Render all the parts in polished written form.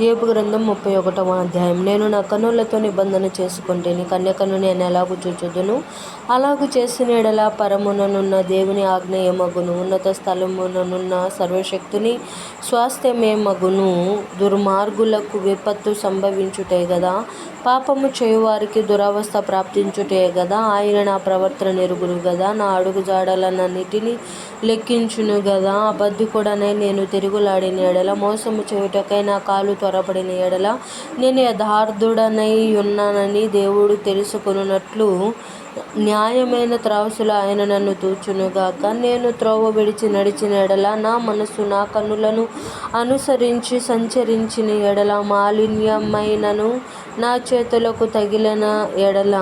యోబు గ్రంథం 31వ అధ్యాయం. నేను నా కన్నులతో నిబంధన చేసుకుంటేని కన్యకను నేను ఎలాగు చూచుదును, అలాగు చేసిన ఎడల పరముననున్న దేవుని ఆజ్ఞేయమగును, ఉన్నత స్థలముననున్న సర్వశక్తుని స్వాస్థ్యమేమగును. దుర్మార్గులకు విపత్తు సంభవించుటే గదా, పాపము చేయువారికి దురవస్థ ప్రాప్తించుటే గదా. ఆయన నా ప్రవర్తన ఎరుగును గదా, నా అడుగుజాడలన్నిటిని లెక్కించును గదా. అబద్ధికుడనై నేను తిరుగులాడిన ఎడల, మోసము చేయుటకై నా కాలు త్వరపడిన ఎడల, నేను యథార్థుడనై ఉన్నానని దేవుడు తెలుసుకొనున్నట్లు న్యాయమైన త్రాసులో ఆయన నన్ను తూచునుగాక. నేను త్రోవ విడిచి నడిచిన ఎడల, నా మనసు నా కన్నులను అనుసరించి సంచరించిన ఎడల, మాలిన్యమైనను నా చేతులకు తగిలిన ఎడల,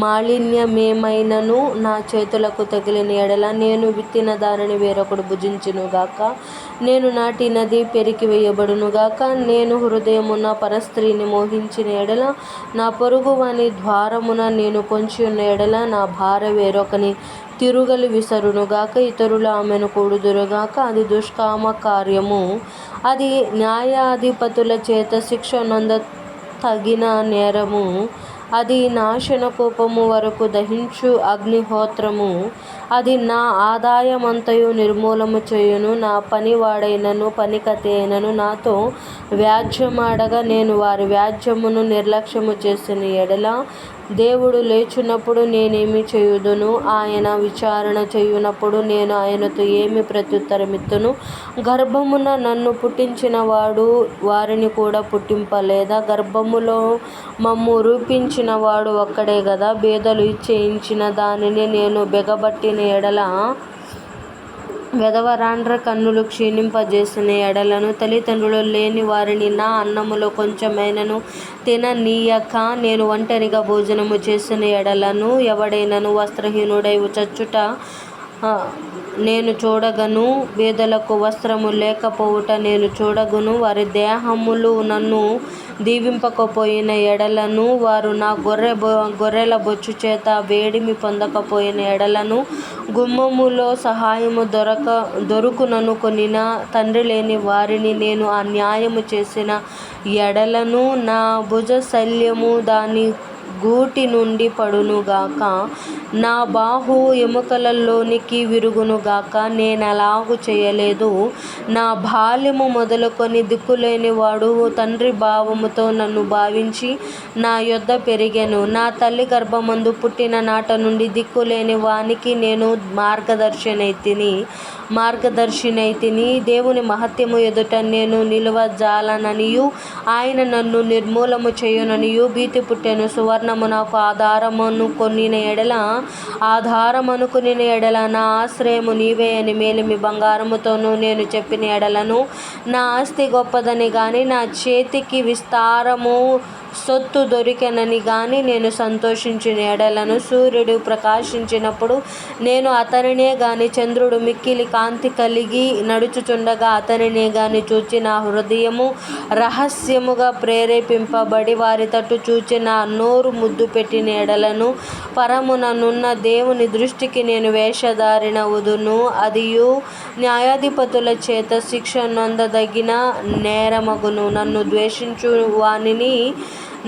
మాలిన్యమేమైనను నా చేతులకు తగిలిన ఎడల, నేను విత్తిన దానిని వేరొకడు భుజించునుగాక, నేను నాటినది పెరికి వేయబడునుగాక. నేను హృదయమున పరస్త్రీని మోహించిన ఎడల, నా పొరుగువాని ద్వారమున నేను పొంచి ఉన్న ఎడల, నా భార్య వేరొకని తిరుగలి విసరునుగాక, ఇతరులు ఆమెను కూడుదురుగాక. అది దుష్కామ కార్యము, అది న్యాయాధిపతుల చేత శిక్ష నొంద తగిన నేరము, అది నాశన కోపము వరకు దహించు అగ్నిహోత్రము. అది నా ఆదాయమంతయు నిర్మూలము చేయును. నా పనివాడైనను పనికత్తి అయినను నాతో వ్యాజ్యమాడగా, నేను వారి వ్యాజ్యమును నిర్లక్ష్యము చేసిన ఎడల, దేవుడు లేచున్నప్పుడు నేనేమి చేయుదును? ఆయన విచారణ చేయునప్పుడు నేను ఆయనతో ఏమి ప్రత్యుత్తరమిత్తును? గర్భమున నన్ను పుట్టించిన వాడు వారిని కూడా పుట్టింపలేదా? గర్భములో మమ్ము రూపించిన వాడు ఒక్కడే గదా. బేదలు ఇచ్చేయించిన దానిని నేను బెగబట్టిన ఎడల, వెదవరాండ్ర కన్నులు క్షీణింపజేసిన ఎడలను, తల్లిదండ్రులు లేని వారిని నా అన్నములో కొంచెమైనను తిననీయక నేను ఒంటరిగా భోజనము చేసిన ఎడలను, ఎవడైనను వస్త్రహీనుడై చచ్చుట నేను చూడగను, బేదలకు వస్త్రము లేకపోవుట నేను చూడగను. వారి దేహములు నన్ను దీవింపకపోయిన ఎడలను, వారు నా గొర్రెల బొచ్చు చేత వేడిమి పొందకపోయిన ఎడలను, గుమ్మములో సహాయము దొరుకుననుకొనిన తండ్రి లేని వారిని నేను అన్యాయము చేసిన ఎడలను, నా భుజశల్యము దాని గూటి నుండి పడునుగాక, నా బాహు ఎముకలలోనికి విరుగునుగాక. నేనలాగు చేయలేదు. నా బాల్యము మొదలుకొని దిక్కులేని వాడు తండ్రి భావముతో నన్ను భావించి నా యొద్ద పెరిగెను. నా తల్లి గర్భమందు పుట్టిన నాట నుండి దిక్కులేని వానికి నేను మార్గదర్శినైతిని. దేవుని మహత్యము ఎదుట నేను నిలువజాలననియు, ఆయన నన్ను నిర్మూలము చేయుననియు భీతి పుట్టెను. సువర్ణము నాకు ఆధారమనుకొనిన ఎడల, నా ఆశ్రయము నీవే అని మేలిమి బంగారముతోనూ నేను చెప్పిన ఎడలను, నా ఆస్తి గొప్పదని గాని, నా చేతికి విస్తారము సొత్తు దొరికెనని గాని నేను సంతోషించిన ఎడలను, సూర్యుడు ప్రకాశించినప్పుడు నేను అతనినే గాని, చంద్రుడు మిక్కిలి కాంతి కలిగి నడుచుచుండగా అతనినే గాని చూచి, నా హృదయము రహస్యముగా ప్రేరేపింపబడి వారి తట్టు చూచి నా నోరు ముద్దు పెట్టిన ఎడలను, పరముననున్న దేవుని దృష్టికి నేను వేషధారినవుదును. అదియు న్యాయాధిపతుల చేత శిక్ష నొందదగిన నేరమగును.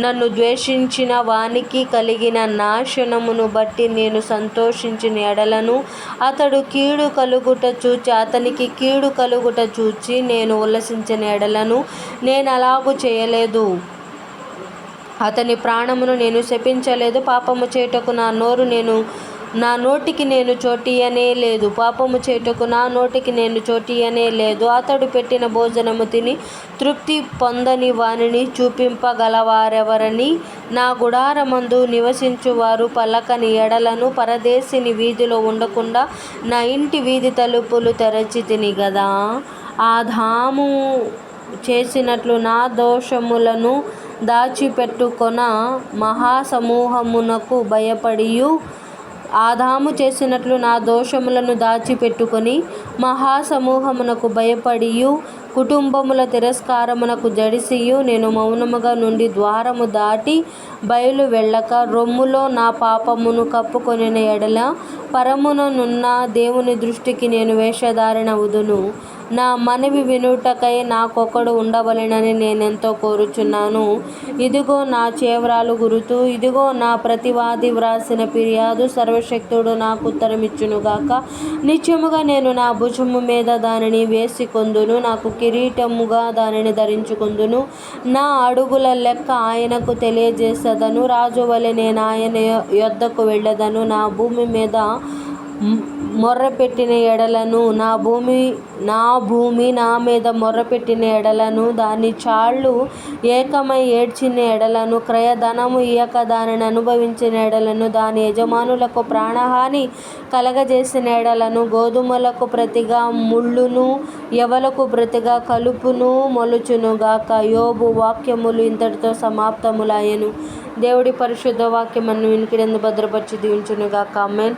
నన్ను ద్వేషించిన వానికి కలిగిన నాశనమును బట్టి నేను సంతోషించిన ఎడలను, అతనికి కీడు కలుగుట చూచి నేను ఉల్లసించిన ఎడలను, నేను అలాగు చేయలేదు. అతని ప్రాణమును నేను శపించలేదు. పాపము చేయుటకు నా నోటికి నేను చోటియనే లేదు. పాపము చేయుటకు నా నోటికి నేను చోటియనే లేదు. అతడు పెట్టిన భోజనము తిని తృప్తి పొందని వానిని చూపింపగలవారెవరని? నా గుడారమందు నివసించువారు పలకని ఎడలను, పరదేశిని వీధిలో ఉండకుండా నా ఇంటి వీధి తలుపులు తెరచితిని గదా. ఆదాము చేసినట్లు నా దోషములను దాచిపెట్టుకొన మహాసమూహమునకు భయపడియు, ఆదాము చేసినట్లు నా దోషములను దాచిపెట్టుకొని మహాసమూహమునకు భయపడియు, కుటుంబముల తిరస్కారమునకు జడిసియు, నేను మౌనముగా నుండి ద్వారము దాటి బయలు వెళ్ళక, రొమ్ములో నా పాపమును కప్పుకొనిన ఎడల, పరముననున్న దేవుని దృష్టికి నేను వేషధారినవుదును. నా మనవి వినుటకై నాకొకడు ఉండవలెనని నేనెంతో కోరుచున్నాను. ఇదిగో నా చేవ్రాలు గురుతు, ఇదిగో నా ప్రతివాది వ్రాసిన ఫిర్యాదు. సర్వశక్తుడు నాకు ఉత్తరమిచ్చునుగాక. నిత్యముగా నేను నా భుజము మీద దానిని వేసికొందును, నాకు కిరీటముగా దానిని ధరించుకొందును. నా అడుగుల లెక్క ఆయనకు తెలియజేసెదను. రాజువలె నేను ఆయన యొద్దకు వెళ్ళెదను. నా భూమి మొర్రపెట్టిన ఎడలను, నా భూమి నా మీద మొర్రపెట్టిన ఎడలను, దాని చాళ్ళు ఏకమై ఏడ్చిన ఎడలను, క్రయధనము ఇయ్యక దానిని అనుభవించిన ఎడలను, దాని యజమానులకు ప్రాణహాని కలగజేసిన ఎడలను, గోధుమలకు ప్రతిగా ముళ్ళును, యవలకు ప్రతిగా కలుపును మొలుచునుగాక. యోబు వాక్యములు ఇంతటితో సమాప్తములాయెను. దేవుడి పరిశుద్ధ వాక్యమును వినికిడందు భద్రపరిచి దీవించునుగాక. ఆమేన్.